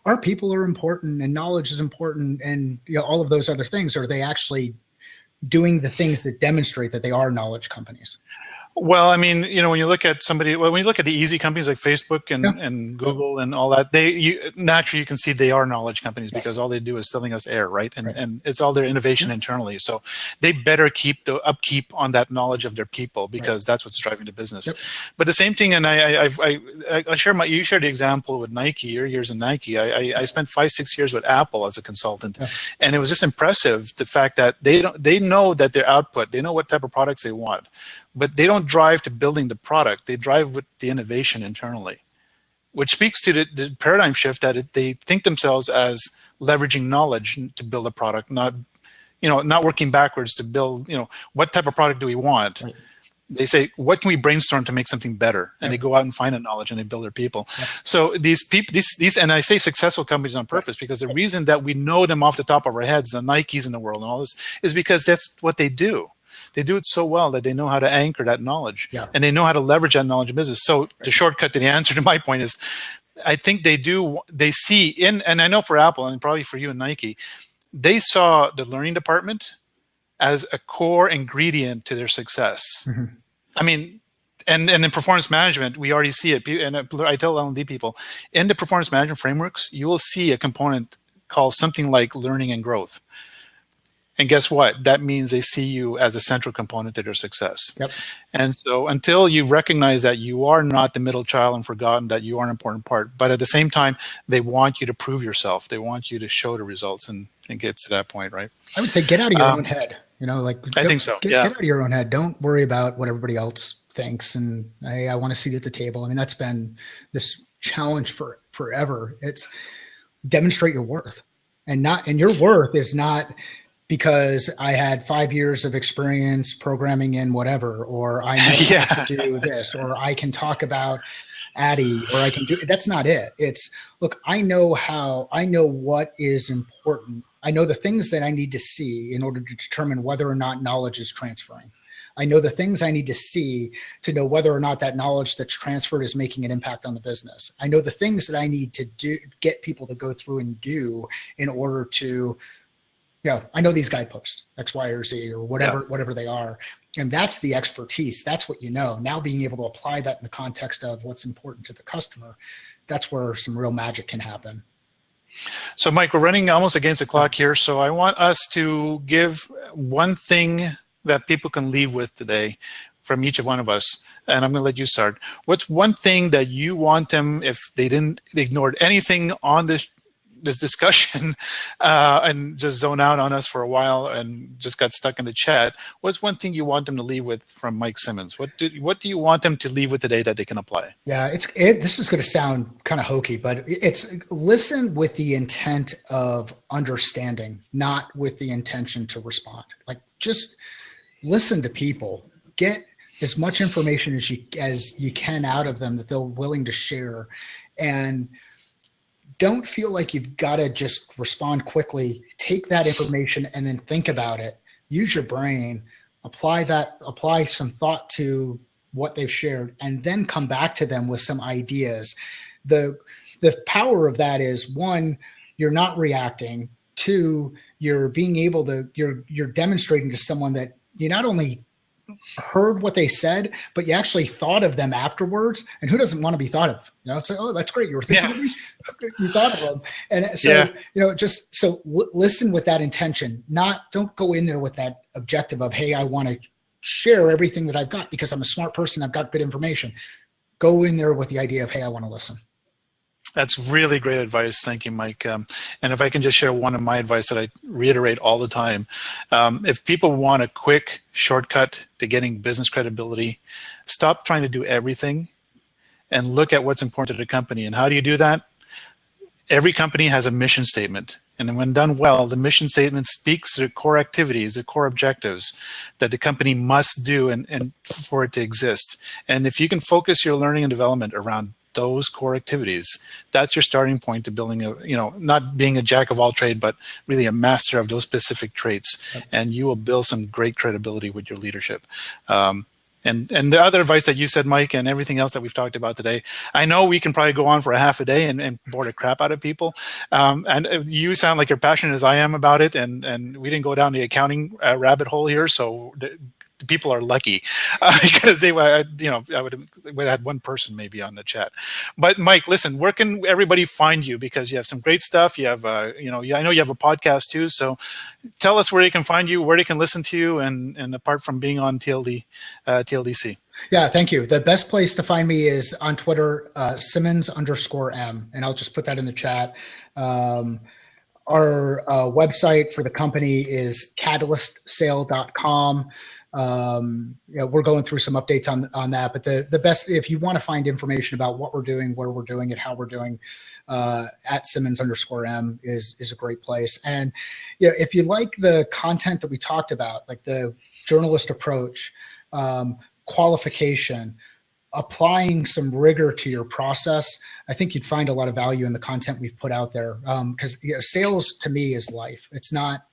our people are important and knowledge is important and all of those other things? Or are they actually doing the things that demonstrate that they are knowledge companies? Well, I mean, when you look at when you look at the easy companies like Facebook and Google and all that, naturally you can see they are knowledge companies because all they do is selling us air, right? And it's all their innovation internally. So they better keep the upkeep on that knowledge of their people because that's what's driving the business. But the same thing, and I share you shared the example with Nike, your years in Nike. I spent 5-6 years with Apple as a consultant, and it was just impressive the fact that they know that their output, they know what type of products they want. But they don't drive to building the product. They drive with the innovation internally, which speaks to the paradigm shift that they think themselves as leveraging knowledge to build a product, not working backwards to build, what type of product do we want? Right. They say, what can we brainstorm to make something better? And they go out and find the knowledge and they build their people. So these people, and I say successful companies on purpose because the reason that we know them off the top of our heads, the Nikes in the world and all this, is because that's what they do. They do it so well that they know how to anchor that knowledge and they know how to leverage that knowledge in business. So the shortcut to the answer to my point is, I think they see and I know for Apple and probably for you and Nike, they saw the learning department as a core ingredient to their success. Mm-hmm. I mean, and in performance management, we already see it. And I tell L&D people, in the performance management frameworks, you will see a component called something like learning and growth. And guess what? That means they see you as a central component to their success. Yep. And so until you recognize that you are not the middle child and forgotten that you are an important part, but at the same time, they want you to prove yourself. They want you to show the results and get to that point, right? I would say get out of your own head. I think so. Get out of your own head. Don't worry about what everybody else thinks. And I want a seat at the table. I mean, that's been this challenge for forever. It's demonstrate your worth, and your worth is not because I had 5 years of experience programming in whatever, or I know how to do this, or I can talk about Addy, or I can do, that's not it. It's, look, I know what is important. I know the things that I need to see in order to determine whether or not knowledge is transferring. I know the things I need to see to know whether or not that knowledge that's transferred is making an impact on the business. I know the things that I need to do, get people to go through and do in order to, I know these guideposts, X, Y, or Z, or whatever they are. And that's the expertise. That's what you know. Now being able to apply that in the context of what's important to the customer, that's where some real magic can happen. So, Mike, we're running almost against the clock here. So I want us to give one thing that people can leave with today from each one of us. And I'm going to let you start. What's one thing that you want them, if they ignored anything on this discussion and just zone out on us for a while and just got stuck in the chat, what's one thing you want them to leave with from Mike Simmons? What do you want them to leave with today that they can apply? Yeah, this is going to sound kind of hokey, but it's listen with the intent of understanding, not with the intention to respond. Like, just listen to people, get as much information as you can out of them that they're willing to share, and don't feel like you've got to just respond quickly. Take that information and then think about it. Use your brain, apply some thought to what they've shared, and then come back to them with some ideas. The power of that is, one, you're not reacting. Two, you're being able to, you're demonstrating to someone that you not only heard what they said, but you actually thought of them afterwards. And who doesn't want to be thought of? It's like, oh, that's great. You were thinking of me. You thought of them. And so, just so listen with that intention. Don't go in there with that objective of, hey, I want to share everything that I've got because I'm a smart person. I've got good information. Go in there with the idea of, hey, I want to listen. That's really great advice. Thank you, Mike. And if I can just share one of my advice that I reiterate all the time, if people want a quick shortcut to getting business credibility, stop trying to do everything and look at what's important to the company. And how do you do that? Every company has a mission statement. And when done well, the mission statement speaks to the core activities, the core objectives that the company must do and for it to exist. And if you can focus your learning and development around those core activities, that's your starting point to building not being a jack of all trade, but really a master of those specific traits. And you will build some great credibility with your leadership. And the other advice that you said, Mike, and everything else that we've talked about today, I know we can probably go on for a half a day and bore the crap out of people. And you sound like you're passionate as I am about it. And we didn't go down the accounting rabbit hole here. So people are lucky because they, I would have had one person maybe on the chat. But Mike, listen, where can everybody find you? Because you have some great stuff. You have, I know you have a podcast too. So tell us where they can find you, where they can listen to you, and apart from being on TLDC. Yeah, thank you. The best place to find me is on Twitter, Simmons_M, and I'll just put that in the chat. Our website for the company is catalystsale.com. We're going through some updates on that, but the best, if you want to find information about what we're doing, where we're doing it, how we're doing, at Simmons_M is a great place. And if you like the content that we talked about, like the journalist approach, qualification, applying some rigor to your process, I think you'd find a lot of value in the content we've put out there. Because sales to me is life. It's not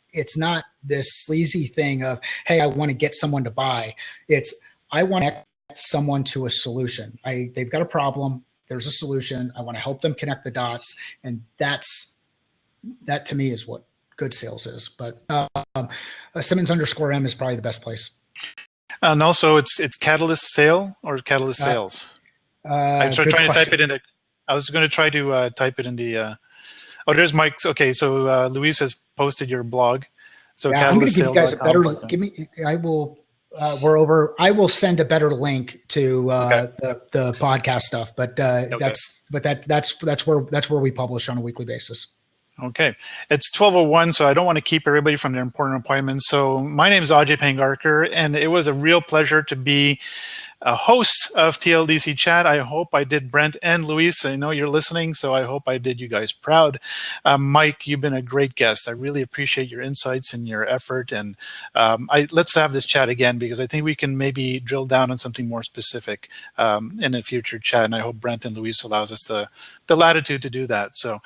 this sleazy thing of, hey, I want to get someone to buy. It's, I want to get someone to a solution. They've got a problem. There's a solution. I want to help them connect the dots. And that to me is what good sales is. But Simmons_M is probably the best place. And also it's Catalyst Sale or Catalyst Sales. I started trying to type it in. I was going to try to type it in the, oh, there's Mike's. Okay, so Luis has posted your blog. So yeah, I'm going to give you guys a better. I will. I will send a better link to the podcast stuff. But that's where we publish on a weekly basis. Okay, it's 12:01, so I don't want to keep everybody from their important appointments. So my name is Ajay Pangarkar, and it was a real pleasure to be a host of TLDC Chat. I hope I did Brent and Luis. I know you're listening, so I hope I did you guys proud. Mike, you've been a great guest. I really appreciate your insights and your effort. And let's have this chat again, because I think we can maybe drill down on something more specific in a future chat. And I hope Brent and Luis allows us the latitude to do that. So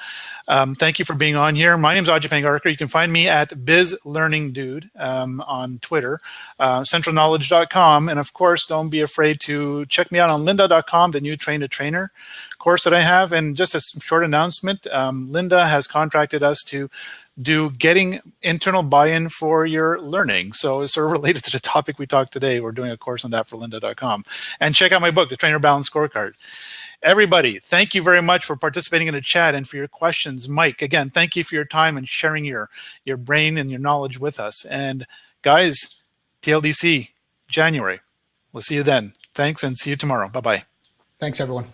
thank you for being on here. My name is Ajay Pangarkar. You can find me at BizLearningDude on Twitter, centralknowledge.com. And of course, don't be afraid to check me out on lynda.com, the new Train to Trainer course that I have. And just a short announcement, Lynda has contracted us to do getting internal buy-in for your learning. So it's sort of related to the topic we talked today. We're doing a course on that for lynda.com. And check out my book, The Trainer Balance Scorecard. Everybody, thank you very much for participating in the chat and for your questions. Mike, again, thank you for your time and sharing your brain and your knowledge with us. And guys, TLDC, January. We'll see you then. Thanks, and see you tomorrow. Bye-bye. Thanks, everyone.